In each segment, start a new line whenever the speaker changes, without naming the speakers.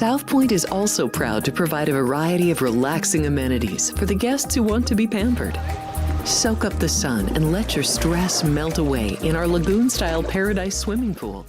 South Point is also proud to provide a variety of relaxing amenities for the guests who want to be pampered. Soak up the sun and let your stress melt away in our lagoon-style paradise swimming pool.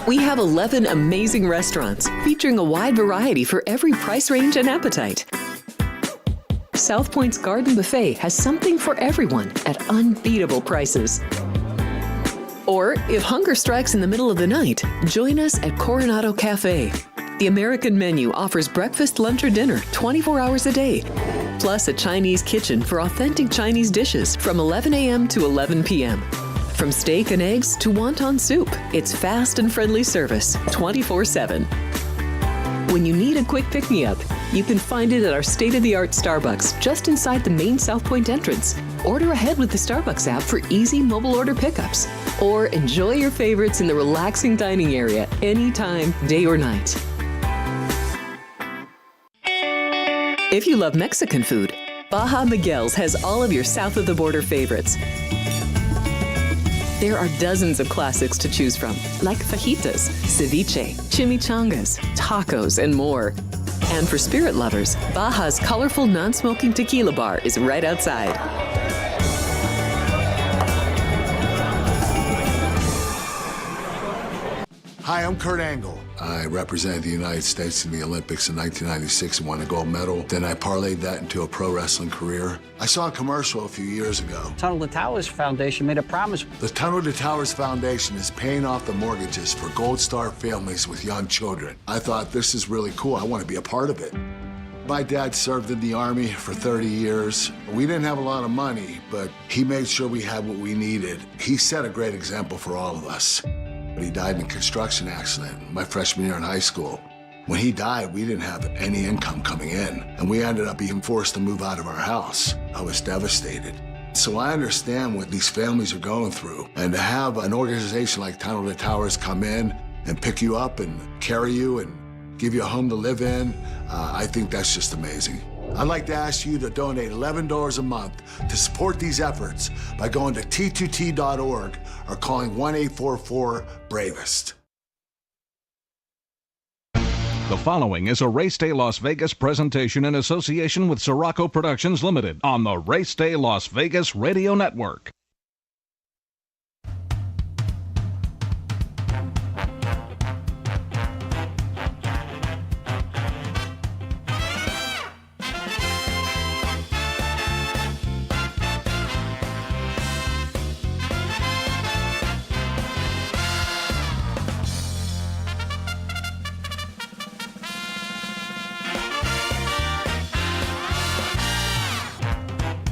We have 11 amazing restaurants featuring a wide variety for every price range and appetite. South Point's Garden Buffet has something for everyone at unbeatable prices. Or, if hunger strikes in the middle of the night, join us at Coronado Cafe. The American menu offers breakfast, lunch, or dinner 24 hours a day, plus a Chinese kitchen for authentic Chinese dishes from 11 a.m. to 11 p.m. From steak and eggs to wonton soup, it's fast and friendly service 24/7. When you need a quick pick-me-up, you can find it at our state-of-the-art Starbucks just inside the main South Point entrance. Order ahead with the Starbucks app for easy mobile order pickups. Or enjoy your favorites in the relaxing dining area anytime, day or night. If you love Mexican food, Baja Miguel's has all of your south of the border favorites. There are dozens of classics to choose from, like fajitas, ceviche, chimichangas, tacos, and more. And for spirit lovers, Baja's colorful non-smoking tequila bar is right outside.
Hi, I'm Kurt Angle. I represented the United States in the Olympics in 1996 and won a gold medal. Then I parlayed that into a pro wrestling career. I saw a commercial a few years ago.
Tunnel to Towers Foundation made a promise.
The Tunnel to Towers Foundation is paying off the mortgages for Gold Star families with young children. I thought, this is really cool. I want to be a part of it. My dad served in the Army for 30 years. We didn't have a lot of money, but he made sure we had what we needed. He set a great example for all of us. He died in a construction accident my freshman year in high school. When he died, we didn't have any income coming in, and we ended up being forced to move out of our house. I was devastated. So I understand what these families are going through, and to have an organization like Tunnel to Towers come in and pick you up and carry you and give you a home to live in, I think that's just amazing. I'd like to ask you to donate $11 a month to support these efforts by going to t2t.org or calling 1-844-BRAVEST.
The following is a Race Day Las Vegas presentation in association with Siraco Productions Limited on the Race Day Las Vegas Radio Network.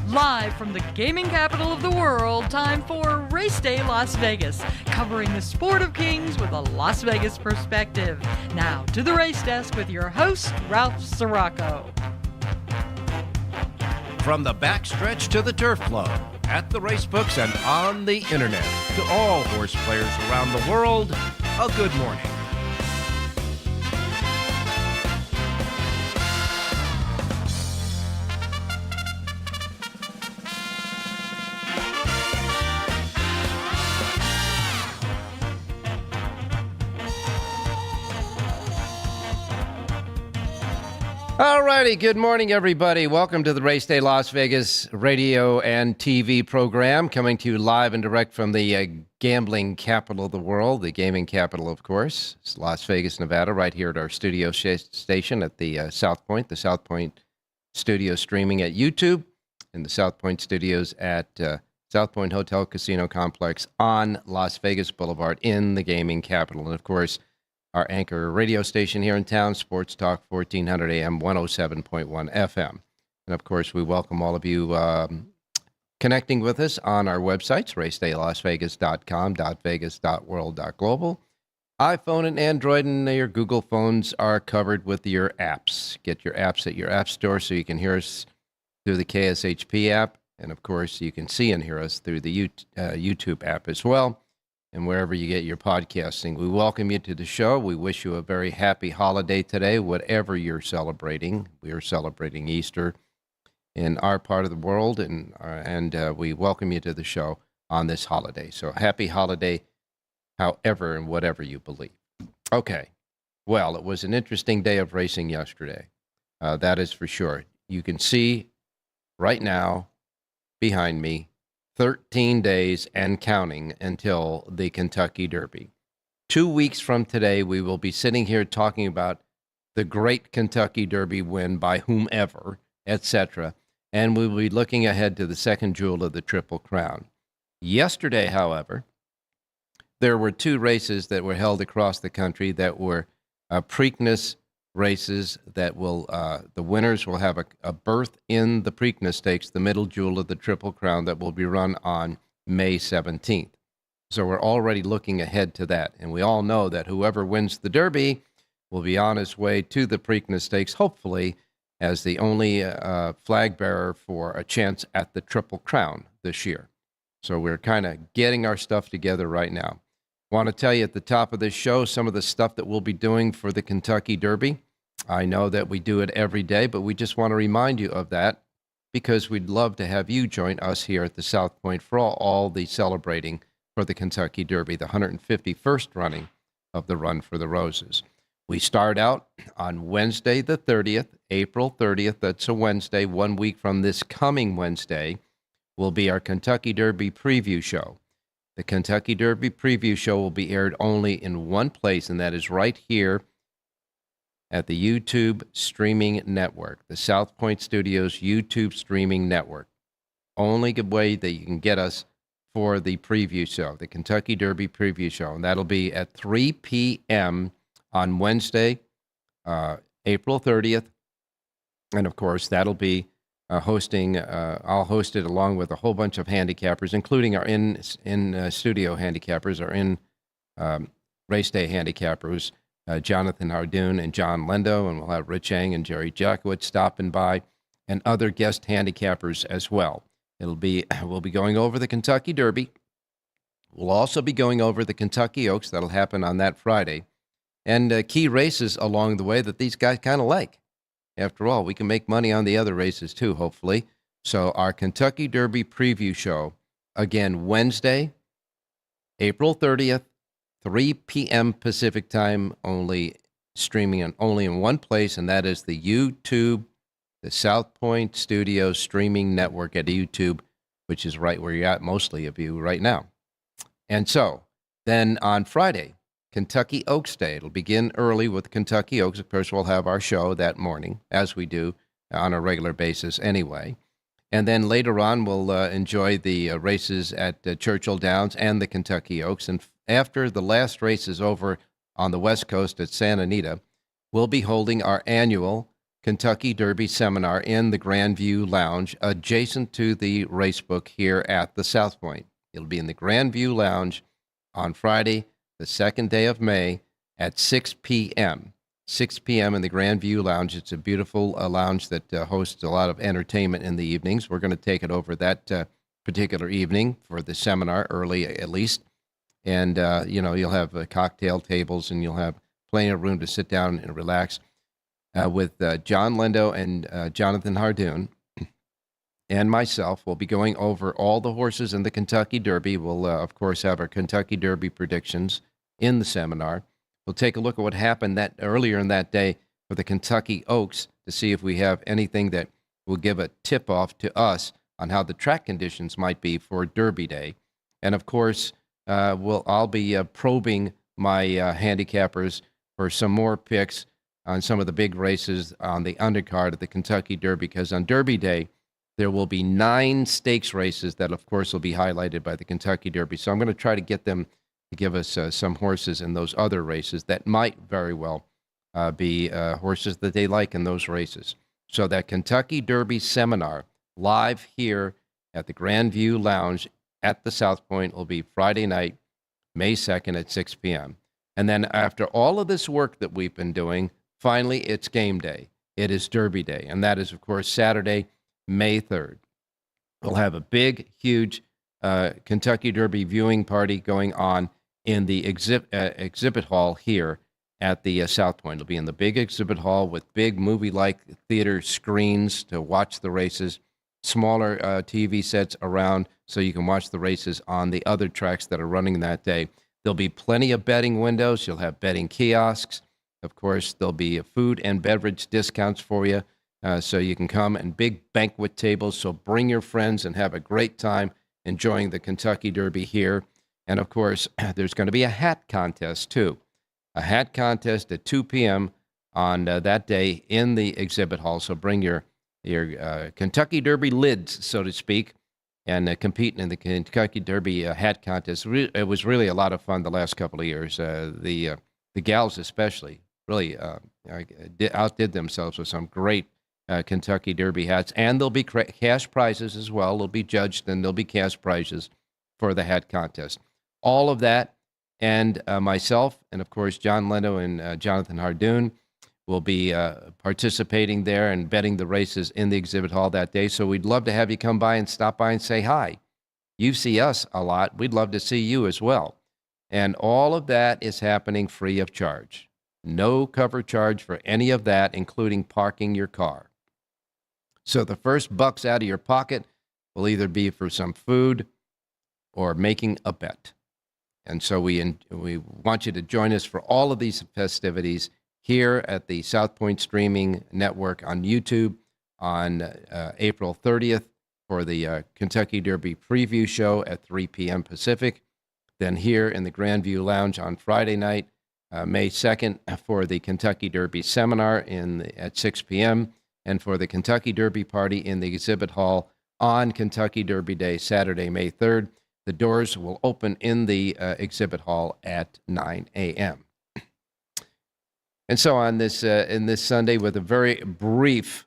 Live Live from the gaming capital of the world, time for Race Day Las Vegas, covering the sport of kings with a Las Vegas perspective. Now to the race desk with your host, Ralph Siraco.
From the backstretch to the turf club, at the racebooks and on the internet, to all horse players around the world, a good morning. All righty, good morning, everybody. Welcome to the Race Day Las Vegas radio and TV program, coming to you live and direct from the gambling capital of the world, the gaming capital, of course. It's Las Vegas, Nevada, right here at our studio station at the South Point studio streaming at YouTube, and the South Point studios at South Point Hotel Casino Complex on Las Vegas Boulevard in the gaming capital. And, of course, our anchor radio station here in town, Sports Talk 1400 AM, 107.1 FM. And, of course, we welcome all of you connecting with us on our websites, racedaylasvegas.com, .vegas, .world, .global. iPhone and Android and your Google phones are covered with your apps. Get your apps at your app store so you can hear us through the KSHP app. And, of course, you can see and hear us through the YouTube app as well. And wherever you get your podcasting. We welcome you to the show. We wish you a very happy holiday today, whatever you're celebrating. We are celebrating Easter in our part of the world, and we welcome you to the show on this holiday. So happy holiday, however and whatever you believe. Okay, well, it was an interesting day of racing yesterday. That is for sure. You can see right now behind me 13 days and counting until the Kentucky Derby. 2 weeks from today, we will be sitting here talking about the great Kentucky Derby win by whomever, etc., and we will be looking ahead to the second jewel of the Triple Crown. Yesterday, however, there were two races that were held across the country that were Preakness races that will, the winners will have a berth in the Preakness Stakes, the middle jewel of the Triple Crown, that will be run on May 17th. So we're already looking ahead to that. And we all know that whoever wins the Derby will be on his way to the Preakness Stakes, hopefully as the only flag bearer for a chance at the Triple Crown this year. So we're kind of getting our stuff together right now. Want to tell you at the top of this show some of the stuff that we'll be doing for the Kentucky Derby. I know that we do it every day, but we just want to remind you of that because we'd love to have you join us here at the South Point for all the celebrating for the Kentucky Derby, the 151st running of the Run for the Roses. We start out on Wednesday the 30th, April 30th. That's a Wednesday. 1 week from this coming Wednesday will be our Kentucky Derby preview show. The Kentucky Derby preview show will be aired only in one place, and that is right here at the YouTube streaming network, the South Point Studios YouTube streaming network. Only good way that you can get us for the preview show, the Kentucky Derby preview show, and that'll be at 3 p.m. on Wednesday, April 30th. And, of course, that'll be hosting, I'll host it along with a whole bunch of handicappers, including our in-studio handicappers, our in-race day handicappers, Jonathan Hardoon and John Lindo, and we'll have Rich Ang and Jerry Jacovitz stopping by, and other guest handicappers as well. We'll be going over the Kentucky Derby. We'll also be going over the Kentucky Oaks. That'll happen on that Friday, and key races along the way that these guys kind of like. After all, we can make money on the other races too, hopefully. So our Kentucky Derby preview show, again, Wednesday, April 30th, 3 p.m. Pacific time, only streaming only in one place, and that is the YouTube, the South Point Studios streaming network at YouTube, which is right where you're at, mostly of you right now. And so then on Friday, Kentucky Oaks Day. It'll begin early with Kentucky Oaks. Of course, we'll have our show that morning, as we do on a regular basis anyway. And then later on, we'll enjoy the races at Churchill Downs and the Kentucky Oaks. And after the last race is over on the West Coast at Santa Anita, we'll be holding our annual Kentucky Derby seminar in the Grandview Lounge adjacent to the racebook here at the South Point. It'll be in the Grandview Lounge on Friday, the 2nd day of May at 6 p.m. 6 p.m. in the Grandview Lounge. It's a beautiful lounge that hosts a lot of entertainment in the evenings. We're going to take it over that particular evening for the seminar, early at least. And, you'll have cocktail tables and you'll have plenty of room to sit down and relax with John Lindo and Jonathan Hardoon. And myself will be going over all the horses in the Kentucky Derby. We'll, of course, have our Kentucky Derby predictions in the seminar. We'll take a look at what happened earlier in that day for the Kentucky Oaks to see if we have anything that will give a tip-off to us on how the track conditions might be for Derby Day. And, of course, I'll be probing my handicappers for some more picks on some of the big races on the undercard of the Kentucky Derby, because on Derby Day, there will be 9 stakes races that, of course, will be highlighted by the Kentucky Derby. So I'm going to try to get them to give us some horses in those other races that might very well be horses that they like in those races. So that Kentucky Derby seminar live here at the Grandview Lounge at the South Point will be Friday night, May 2nd at 6 p.m. And then after all of this work that we've been doing, finally it's game day. It is Derby Day. And that is, of course, Saturday, May 3rd. We'll have a big, huge Kentucky Derby viewing party going on in the exhibit hall here at the South Point. It'll be in the big exhibit hall with big movie-like theater screens to watch the races, smaller TV sets around so you can watch the races on the other tracks that are running that day. There'll be plenty of betting windows. You'll have betting kiosks. Of course, there'll be food and beverage discounts for you. So you can come, and big banquet tables. So bring your friends and have a great time enjoying the Kentucky Derby here. And, of course, there's going to be a hat contest, too. A hat contest at 2 p.m. on that day in the exhibit hall. So bring your Kentucky Derby lids, so to speak, and compete in the Kentucky Derby hat contest. It was really a lot of fun the last couple of years. The gals especially really outdid themselves with some great Kentucky Derby hats, and there'll be cash prizes as well. They'll be judged, and there'll be cash prizes for the hat contest. All of that, and myself, and of course John Lindo and Jonathan Hardoon will be participating there and betting the races in the exhibit hall that day. So we'd love to have you come by and stop by and say hi. You see us a lot. We'd love to see you as well. And all of that is happening free of charge. No cover charge for any of that, including parking your car. So the first bucks out of your pocket will either be for some food or making a bet. And so we want you to join us for all of these festivities here at the South Point Streaming Network on YouTube on April 30th for the Kentucky Derby preview show at 3 p.m. Pacific. Then here in the Grandview Lounge on Friday night, May 2nd, for the Kentucky Derby seminar at 6 p.m., and for the Kentucky Derby party in the exhibit hall on Kentucky Derby Day, Saturday, May 3rd. The doors will open in the exhibit hall at 9 a.m. And so on this in this Sunday, with a very brief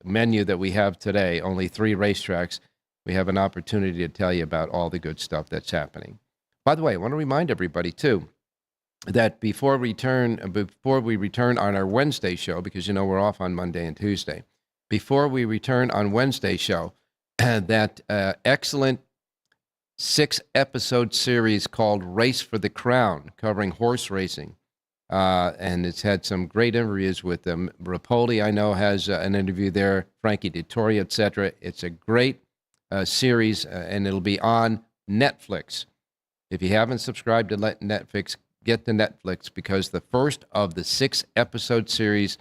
menu that we have today, only 3 racetracks, we have an opportunity to tell you about all the good stuff that's happening. By the way, I want to remind everybody too that before we return on our Wednesday show, because we're off on Monday and Tuesday, before we return on Wednesday show, that excellent 6-episode series called Race for the Crown, covering horse racing. And it's had some great interviews with them. Rapoli, I know, has an interview there, Frankie Dettori, etc. It's a great series, and it'll be on Netflix. If you haven't subscribed to Netflix, get to Netflix, because the first of the 6-episode series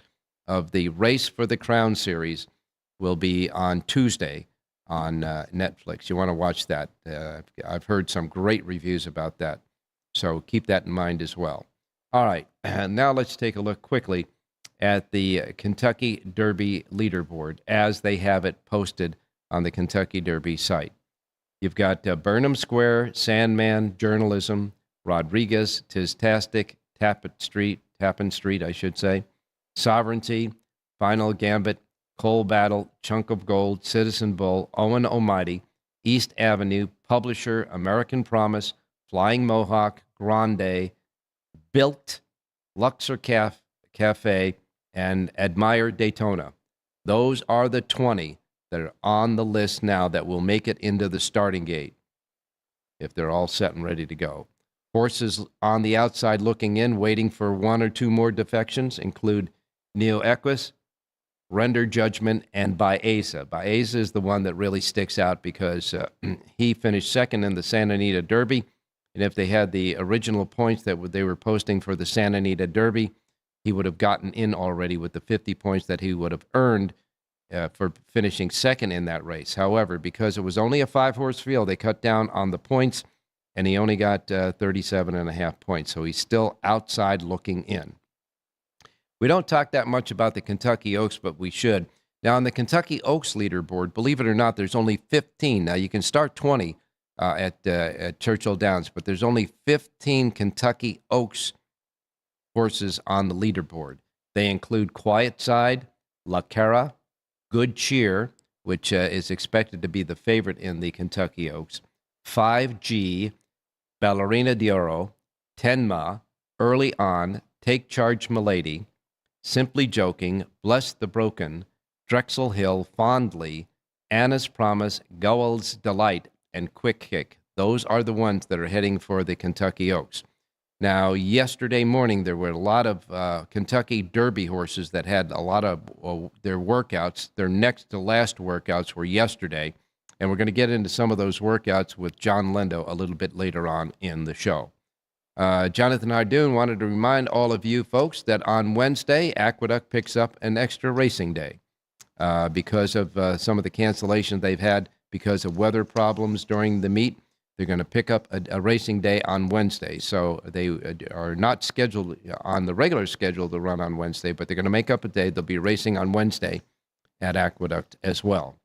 of the Race for the Crown series will be on Tuesday on Netflix. You want to watch that. I've heard some great reviews about that, so keep that in mind as well. All right, and now let's take a look quickly at the Kentucky Derby leaderboard as they have it posted on the Kentucky Derby site. You've got Burnham Square, Sandman, Journalism, Rodriguez, Tistastic, Tappet Street, Tappan Street, I should say. Sovereignty, Final Gambit, Coal Battle, Chunk of Gold, Citizen Bull, Owen Almighty, East Avenue, Publisher, American Promise, Flying Mohawk, Grande, Built, Luxor Cafe, and Admire Daytona. Those are the 20 that are on the list now that will make it into the starting gate if they're all set and ready to go. Horses on the outside looking in, waiting for one or two more defections include Neo Equus, Render Judgment, and Baeza. Baeza is the one that really sticks out because he finished second in the Santa Anita Derby, and if they had the original points that they were posting for the Santa Anita Derby, he would have gotten in already with the 50 points that he would have earned for finishing second in that race. However, because it was only a 5-horse field, they cut down on the points, and he only got 37.5 points, so he's still outside looking in. We don't talk that much about the Kentucky Oaks, but we should. Now, on the Kentucky Oaks leaderboard, believe it or not, there's only 15. Now, you can start 20 at Churchill Downs, but there's only 15 Kentucky Oaks horses on the leaderboard. They include Quiet Side, La Cara, Good Cheer, which is expected to be the favorite in the Kentucky Oaks, 5G, Ballerina d'Oro, Tenma, Early On, Take Charge Milady, Simply Joking, Bless the Broken, Drexel Hill, Fondly, Anna's Promise, Goel's Delight, and Quick Kick. Those are the ones that are heading for the Kentucky Oaks. Now, yesterday morning, there were a lot of Kentucky Derby horses that had a lot of their workouts. Their next to last workouts were yesterday, and we're going to get into some of those workouts with John Lindo a little bit later on in the show. Jonathan Hardoon wanted to remind all of you folks that on Wednesday, Aqueduct picks up an extra racing day because of some of the cancellations they've had because of weather problems during the meet. They're going to pick up a racing day on Wednesday. So they are not scheduled on the regular schedule to run on Wednesday, but they're going to make up a day. They'll be racing on Wednesday at Aqueduct as well.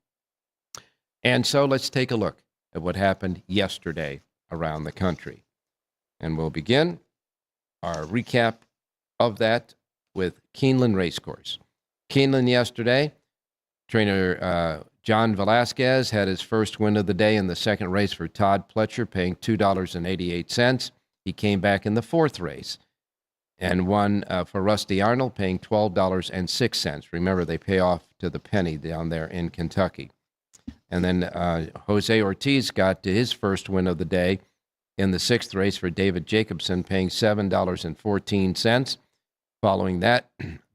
And so let's take a look at what happened yesterday around the country. And we'll begin our recap of that with Keeneland Racecourse. Keeneland yesterday, trainer John Velasquez had his first win of the day in the second race for Todd Pletcher, paying $2.88. He came back in the fourth race and won for Rusty Arnold, paying $12.06. Remember, they pay off to the penny down there in Kentucky. And then Jose Ortiz got to his first win of the day in the sixth race for David Jacobson, paying $7.14. Following that,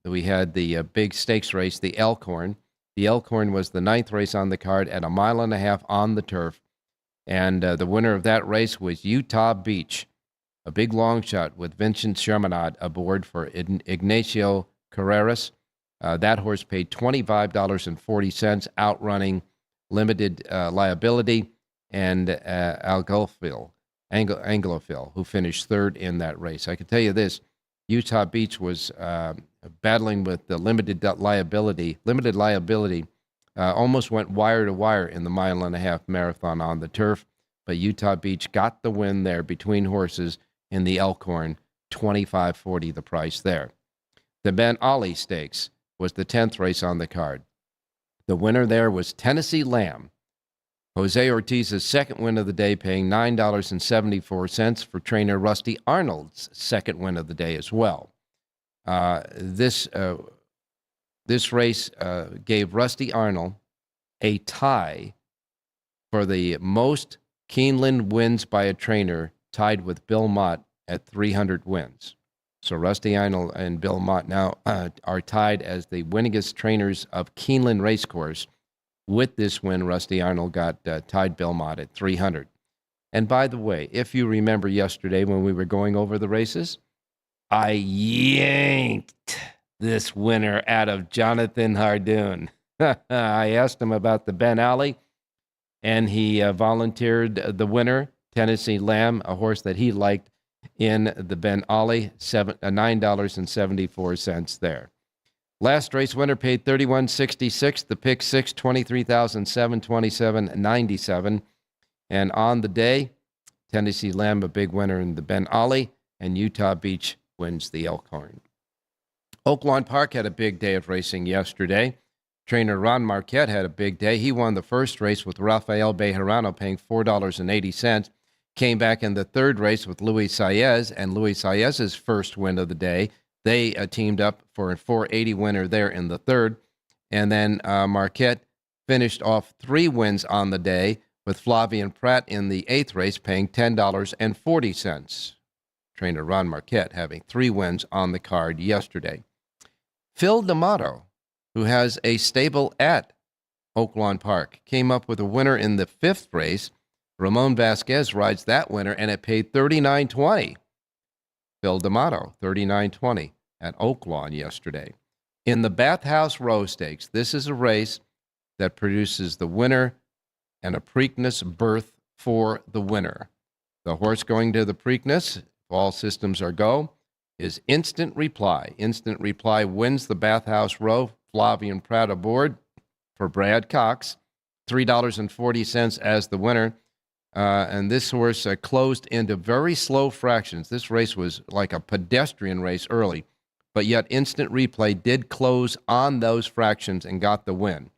we had the big stakes race, the Elkhorn. The Elkhorn was the ninth race on the card at 1.5 miles on the turf. And the winner of that race was Utah Beach, a big long shot with Vincent Chaminade aboard for Ignacio Carreras. That horse paid $25.40, outrunning Limited Liability and Anglophil, who finished third in that race. I can tell you this, Utah Beach was battling with the Limited Liability. Limited Liability almost went wire to wire in the 1.5 mile marathon on the turf, but Utah Beach got the win there between horses in the Elkhorn, $25.40 the price there. The Ben Ali Stakes was the 10th race on the card. The winner there was Tennessee Lamb. Jose Ortiz's second win of the day, paying $9.74 for trainer Rusty Arnold's second win of the day as well. This race gave Rusty Arnold a tie for the most Keeneland wins by a trainer, tied with Bill Mott at 300 wins. So Rusty Arnold and Bill Mott now are tied as the winningest trainers of Keeneland Racecourse. With this win, Rusty Arnold got tied Bill Mott at 300. And by the way, if you remember yesterday when we were going over the races, I yanked this winner out of Jonathan Hardoon. I asked him about the Ben Ali, and he volunteered the winner, Tennessee Lamb, a horse that he liked in the Ben Ali, $9.74 there. Last race winner paid $31.66. The pick six, $23,727.97. And on the day, Tennessee Lamb, a big winner in the Ben Ali, and Utah Beach wins the Elkhorn. Oaklawn Park had a big day of racing yesterday. Trainer Ron Marquette had a big day. He won the first race with Rafael Bejarano, paying $4.80. Came back in the third race with Luis Saez, and Luis Saez's first win of the day. They teamed up for a $4.80 winner there in the third. And then Marquette finished off 3 wins on the day, with Flavian Pratt in the 8th race paying $10.40. Trainer Ron Marquette having 3 wins on the card yesterday. Phil D'Amato, who has a stable at Oaklawn Park, came up with a winner in the 5th race. Ramon Vasquez rides that winner, and it paid $39.20. Phil D'Amato, $39.20 at Oaklawn yesterday. In the Bathhouse Row Stakes, this is a race that produces the winner and a Preakness berth for the winner. The horse going to the Preakness, if all systems are go, is Instant Reply. Instant Reply wins the Bathhouse Row. Flavian Pratt aboard for Brad Cox, $3.40 as the winner. And this horse closed into very slow fractions. This race was like a pedestrian race early, but yet Instant Replay did close on those fractions and got the win.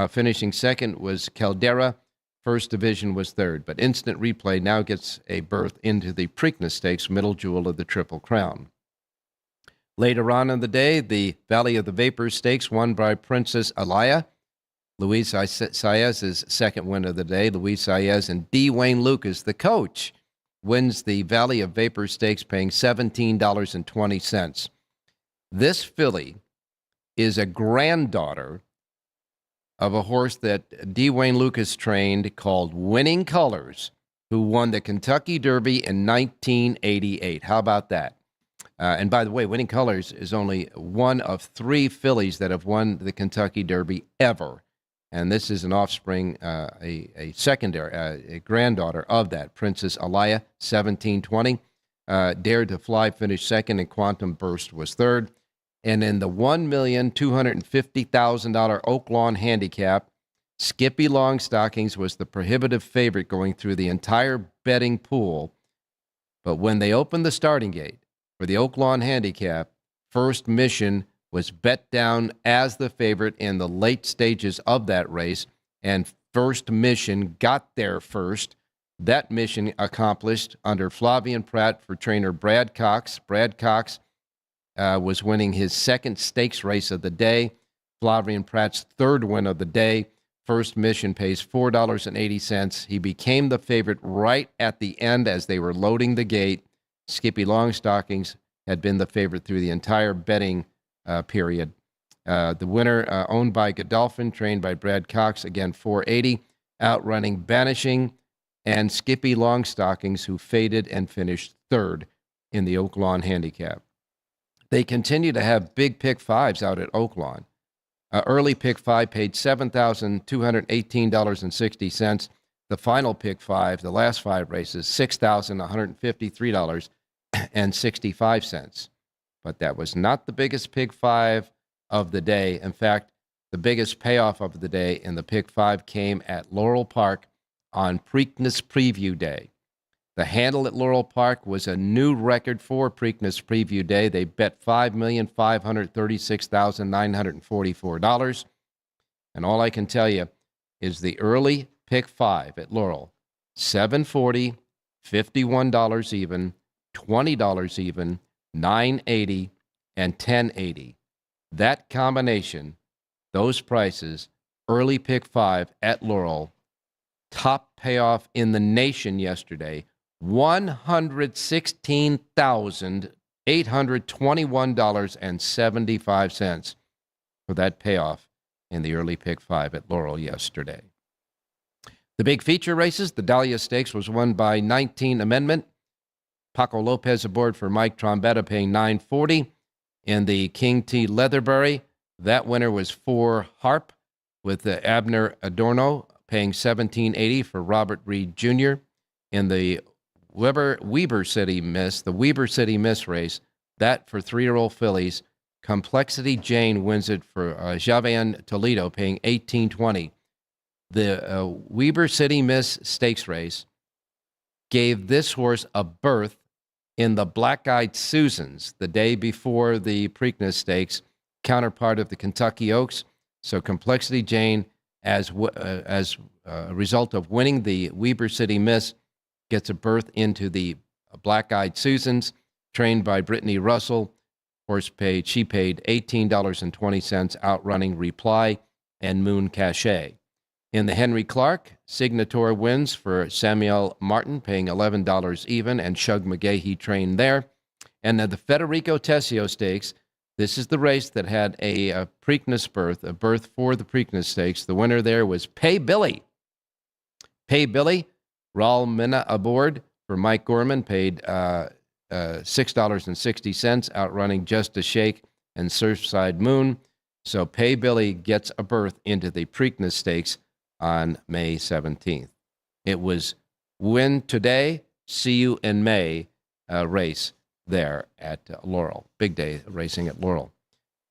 Finishing second was Caldera. First Division was third, but Instant Replay now gets a berth into the Preakness Stakes, middle jewel of the Triple Crown. Later on in the day, the Valley of the Vapors Stakes won by Princess Alaya. Luis Saez's second win of the day. Luis Saez and D. Wayne Lucas, the coach, wins the Valley of Vapors Stakes, paying $17.20. This filly is a granddaughter of a horse that D. Wayne Lucas trained called Winning Colors, who won the Kentucky Derby in 1988. How about that? And by the way, Winning Colors is only one of 3 fillies that have won the Kentucky Derby ever. And this is an offspring, a secondary, a granddaughter of that, Princess Alaya, 1720. Dared to Fly finished second, and Quantum Burst was third. And in the $1,250,000 Oaklawn Handicap, Skippy Longstockings was the prohibitive favorite going through the entire betting pool. But when they opened the starting gate for the Oaklawn Handicap, First Mission was bet down as the favorite in the late stages of that race, and First Mission got there first. That mission accomplished under Flavian Pratt for trainer Brad Cox. Brad Cox was winning his second stakes race of the day. Flavian Pratt's third win of the day. First Mission pays $4.80. He became the favorite right at the end as they were loading the gate. Skippy Longstockings had been the favorite through the entire betting period. The winner, owned by Godolphin, trained by Brad Cox, again $4.80, outrunning Banishing and Skippy Longstockings, who faded and finished third in the Oaklawn Handicap. They continue to have big pick 5s out at Oaklawn. Early pick 5 paid $7,218.60. The final pick 5, the last 5 races, $6,153.65. But that was not the biggest pick 5 of the day. In fact, the biggest payoff of the day in the pick 5 came at Laurel Park on Preakness Preview Day. The handle at Laurel Park was a new record for Preakness Preview Day. They bet $5,536,944. And all I can tell you is the early pick 5 at Laurel, $740, $51 even, $20 even, $9.80, and $10.80. That combination, those prices, early pick 5 at Laurel, top payoff in the nation yesterday, $116,821.75 for that payoff in the early pick 5 at Laurel yesterday. The big feature races, the Dahlia Stakes was won by 19 Amendment. Paco Lopez aboard for Mike Trombetta, paying $9.40. In the King T. Leatherbury, that winner was 4 Harp, with Abner Adorno paying $17.80 for Robert Reed Jr. In the Weber City Miss, the Weber City Miss race, that for 3-year-old fillies, Complexity Jane wins it for Javian Toledo, paying $18.20. The Weber City Miss Stakes race gave this horse a berth in the Black-Eyed Susans the day before the Preakness Stakes, counterpart of the Kentucky Oaks. So Complexity Jane, as a result of winning the Weber City Miss, gets a berth into the Black-Eyed Susans, trained by Brittany Russell. She paid $18.20, outrunning Reply and Moon Cachet. In the Henry Clark, Signator wins for Samuel Martin, paying $11 even, and Shug McGahee trained there. And then the Federico Tessio Stakes, this is the race that had a Preakness berth, a berth for the Preakness Stakes. The winner there was Pay Billy. Pay Billy, Raul Mina aboard for Mike Gorman, paid $6.60, outrunning Just a Shake and Surfside Moon. So Pay Billy gets a berth into the Preakness Stakes on May 17th. It was win today, see you in May race there at Laurel. Big day racing at Laurel.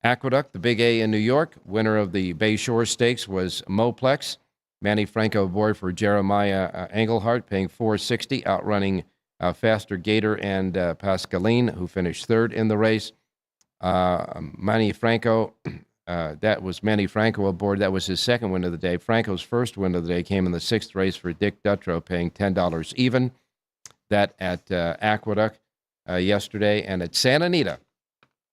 Aqueduct, the Big A in New York. Winner of the Bayshore Stakes was Moplex. Manny Franco aboard for Jeremiah Engelhardt, paying $4.60, outrunning Faster Gator and Pascaline, who finished third in the race. Manny Franco, that was Manny Franco aboard. That was his second win of the day. Franco's first win of the day came in the sixth race for Dick Dutrow, paying $10 even. That at Aqueduct yesterday. And at Santa Anita.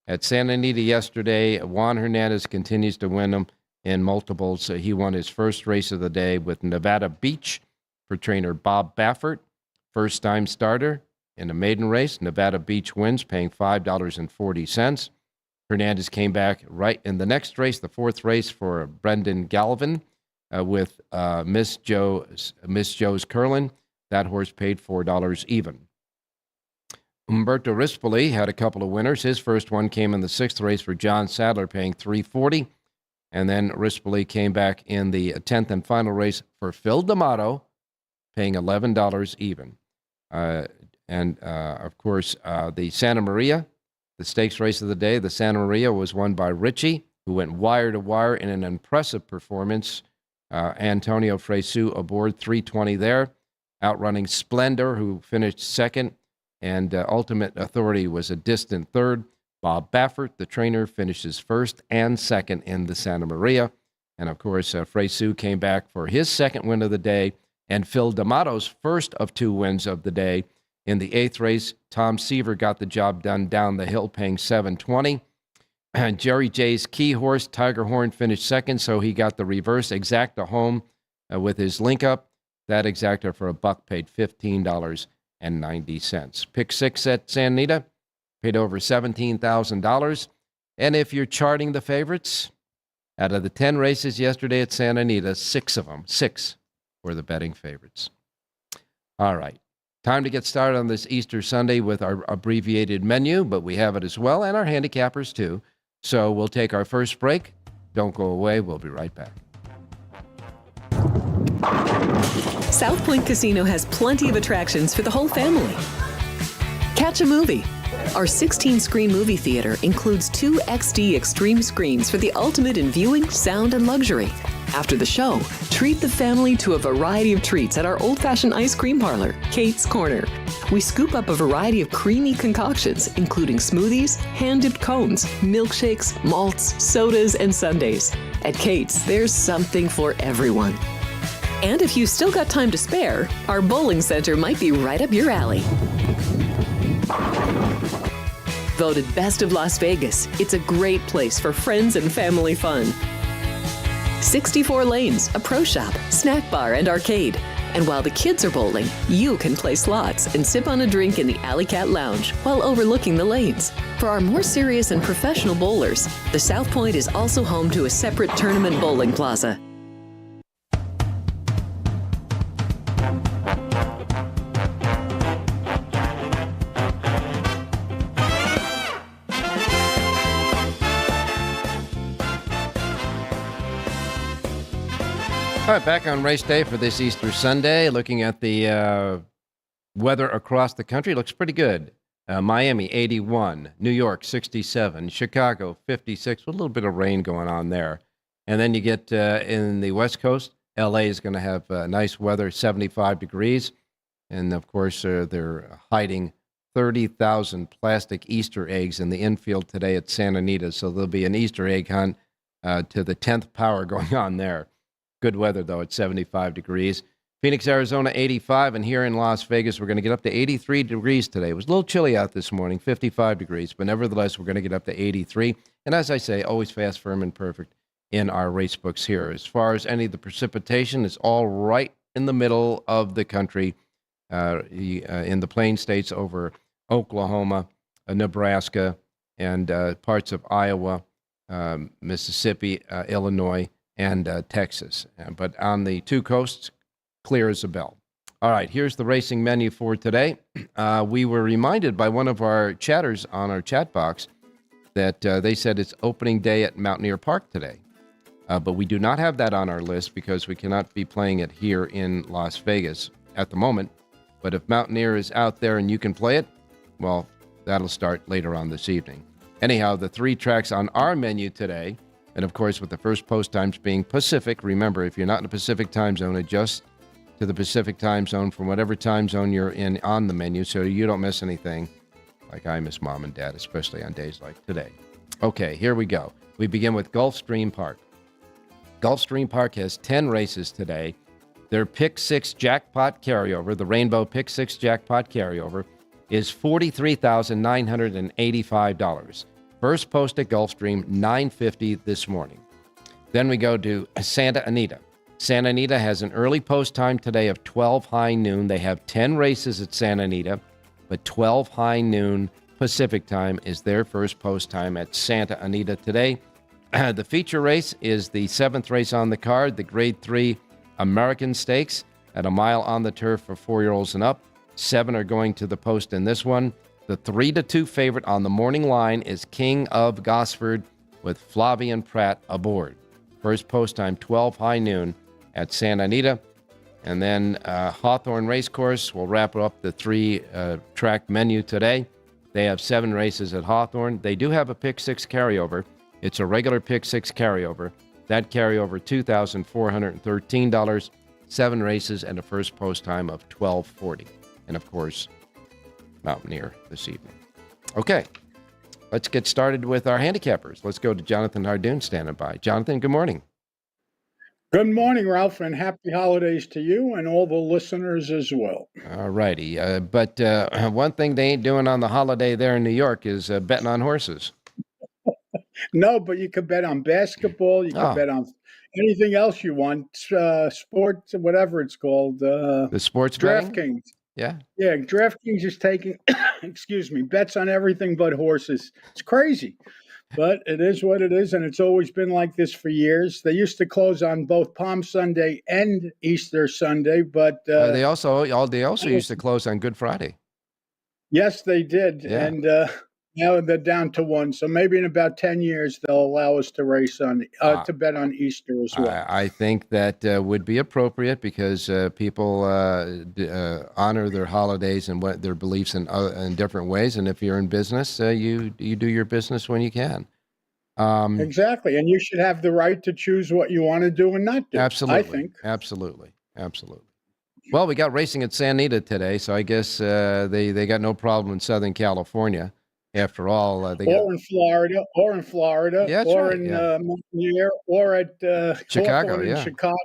At Santa Anita yesterday, Juan Hernandez continues to win them in multiples. He won his first race of the day with Nevada Beach for trainer Bob Baffert. First-time starter in a maiden race. Nevada Beach wins, paying $5.40. Hernandez came back right in the next race, the fourth race for Brendan Galvin with Miss Joe's Curlin. That horse paid $4 even. Umberto Rispoli had a couple of winners. His first one came in the sixth race for John Sadler, paying $3.40. And then Rispoli came back in the 10th and final race for Phil D'Amato, paying $11 even. Of course, the Santa Maria, the stakes race of the day, the Santa Maria was won by Richie, who went wire to wire in an impressive performance. Antonio Fresu aboard, $3.20 there, outrunning Splendor, who finished second, and Ultimate Authority was a distant third. Bob Baffert, the trainer, finishes first and second in the Santa Maria. And, of course, Fresu came back for his second win of the day, and Phil D'Amato's first of two wins of the day. In the eighth race, Tom Seaver got the job done down the hill, paying $7.20. And Jerry J's key horse, Tiger Horn, finished second, so he got the reverse exacta home with his link up. That exacta for $1 paid $15.90. Pick six at Santa Anita paid over $17,000. And if you're charting the favorites, out of the 10 races yesterday at Santa Anita, six were the betting favorites. All right. Time to get started on this Easter Sunday with our abbreviated menu, but we have it as well, and our handicappers too. So we'll take our first break. Don't go away. We'll be right back.
South Point Casino has plenty of attractions for the whole family. Catch a movie. Our 16-screen movie theater includes 2 XD Extreme screens for the ultimate in viewing, sound, and luxury. After the show, treat the family to a variety of treats at our old-fashioned ice cream parlor, Kate's Corner. We scoop up a variety of creamy concoctions, including smoothies, hand-dipped cones, milkshakes, malts, sodas, and sundaes. At Kate's, there's something for everyone. And if you've still got time to spare, our bowling center might be right up your alley. Voted Best of Las Vegas, it's a great place for friends and family fun. 64 lanes, a pro shop, snack bar, and arcade. And while the kids are bowling, you can play slots and sip on a drink in the Alley Cat Lounge while overlooking the lanes. For our more serious and professional bowlers, the South Point is also home to a separate tournament bowling plaza.
All right, back on race day for this Easter Sunday, looking at the weather across the country. Looks pretty good. Miami, 81. New York, 67. Chicago, 56, with a little bit of rain going on there. And then you get in the West Coast, L.A. is going to have nice weather, 75 degrees. And, of course, they're hiding 30,000 plastic Easter eggs in the infield today at Santa Anita, so there'll be an Easter egg hunt to the 10th power going on there. Good weather, though, at 75 degrees. Phoenix, Arizona, 85, and here in Las Vegas, we're going to get up to 83 degrees today. It was a little chilly out this morning, 55 degrees, but nevertheless, we're going to get up to 83. And as I say, always fast, firm, and perfect in our race books here. As far as any of the precipitation, it's all right in the middle of the country, in the plain states over Oklahoma, Nebraska, and parts of Iowa, Mississippi, Illinois, and Texas. But on the two coasts, clear as a bell. All right, here's the racing menu for today. We were reminded by one of our chatters on our chat box that they said it's opening day at Mountaineer Park today. But we do not have that on our list because we cannot be playing it here in Las Vegas at the moment. But if Mountaineer is out there and you can play it, well, that'll start later on this evening. Anyhow, the three tracks on our menu today, and of course with the first post times being Pacific, remember, if you're not in the Pacific time zone, adjust to the Pacific time zone from whatever time zone you're in on the menu so you don't miss anything, like I miss Mom and Dad, especially on days like today. Okay, here we go. We begin with Gulfstream Park. Gulfstream Park has 10 races today. Their Pick 6 jackpot carryover, the Rainbow Pick 6 jackpot carryover, is $43,985. First post at Gulfstream, $950 this morning. Then we go to Santa Anita. Santa Anita has an early post time today of 12 high noon. They have 10 races at Santa Anita, but 12 high noon Pacific time is their first post time at Santa Anita today. The feature race is the 7th race on the card, the Grade 3 American Stakes at a mile on the turf for 4-year-olds and up. 7 are going to the post in this one. The 3-2 favorite on the morning line is King of Gosford with Flavian Pratt aboard. First post time, 12 high noon at Santa Anita. And then Hawthorne Racecourse will wrap up the 3-track menu today. They have 7 races at Hawthorne. They do have a Pick 6 carryover. It's a regular Pick 6 carryover. That carryover, $2,413, 7 races, and a first post time of 12:40. And, of course, Mountaineer this evening. Okay, let's get started with our handicappers. Let's go to Jonathan Hardoon standing by. Jonathan, good morning.
Good morning, Ralph, and happy holidays to you and all the listeners as well.
All righty. But one thing they ain't doing on the holiday there in New York is betting on horses.
No, but you could bet on basketball. You could bet on anything else you want. Sports, whatever it's called.
The sports betting?
DraftKings.
Yeah.
Yeah, DraftKings is taking, bets on everything but horses. It's crazy, but it is what it is, and it's always been like this for years. They used to close on both Palm Sunday and Easter Sunday, but
they also used to close on Good Friday.
Yes, they did,
yeah.
And now they're down to 1. So maybe in about 10 years they'll allow us to race on to bet on Easter as well.
I think that would be appropriate because people honor their holidays and what their beliefs in different ways. And if you're in business, you do your business when you can.
Exactly, and you should have the right to choose what you want to do and not do.
Absolutely,
I think.
Absolutely. Well, we got racing at Santa Anita today, so I guess they got no problem in Southern California. After all, in
Florida,
yeah,
or
right,
in Mountaineer, or at
Chicago,
in Chicago.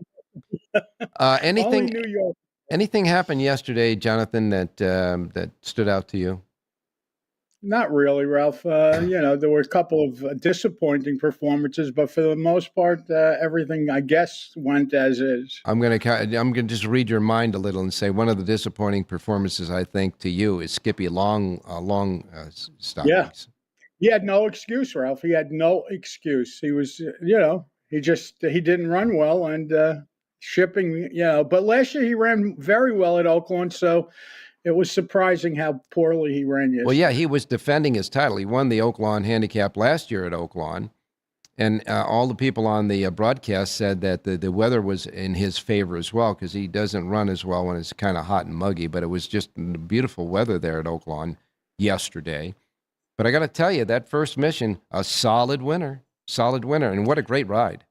Anything?
Only New York.
Anything happened yesterday, Jonathan, that stood out to you?
Not really, Ralph. There were a couple of disappointing performances, but for the most part, everything, I guess, went as is. I'm gonna
just read your mind a little and say one of the disappointing performances, I think, to you is Skippy Long stoppings.
Yeah, he had no excuse, Ralph. He had no excuse. He was, he didn't run well and shipping, But last year he ran very well at Oakland, so. It was surprising how poorly he ran yesterday.
Well, yeah, he was defending his title. He won the Oaklawn Handicap last year at Oaklawn. And all the people on the broadcast said that the weather was in his favor as well because he doesn't run as well when it's kind of hot and muggy. But it was just beautiful weather there at Oaklawn yesterday. But I got to tell you, that first mission, a solid winner. And what a great ride.